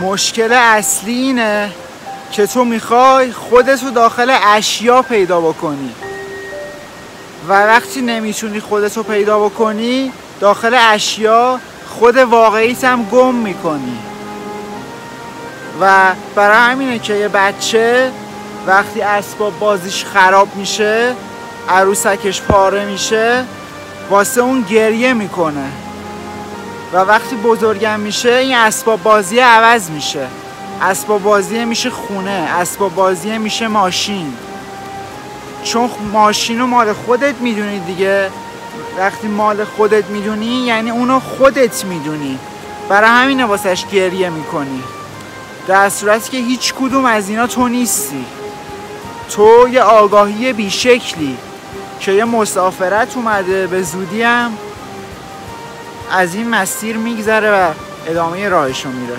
مشکل اصلی اینه که تو میخوای خودتو داخل اشیا پیدا بکنی و وقتی نمیتونی خودتو پیدا بکنی داخل اشیا خود واقعیت هم گم میکنی. و برای همینه که یه بچه وقتی اسباب بازیش خراب میشه، عروسکش پاره میشه، واسه اون گریه میکنه و وقتی بزرگم میشه این اسباب بازی عوض میشه. اسباب بازی میشه خونه، اسباب بازی میشه ماشین، چون ماشین رو مال خودت میدونی دیگه. وقتی مال خودت میدونی یعنی اونو خودت میدونی، برای همینه واسهش گریه میکنی، در صورتی که هیچ کدوم از اینا تو نیستی. تو یه آگاهی بیشکلی که یه مسافرت اومده به زودی هم از این مسیر میگذره و ادامه راهشو میره.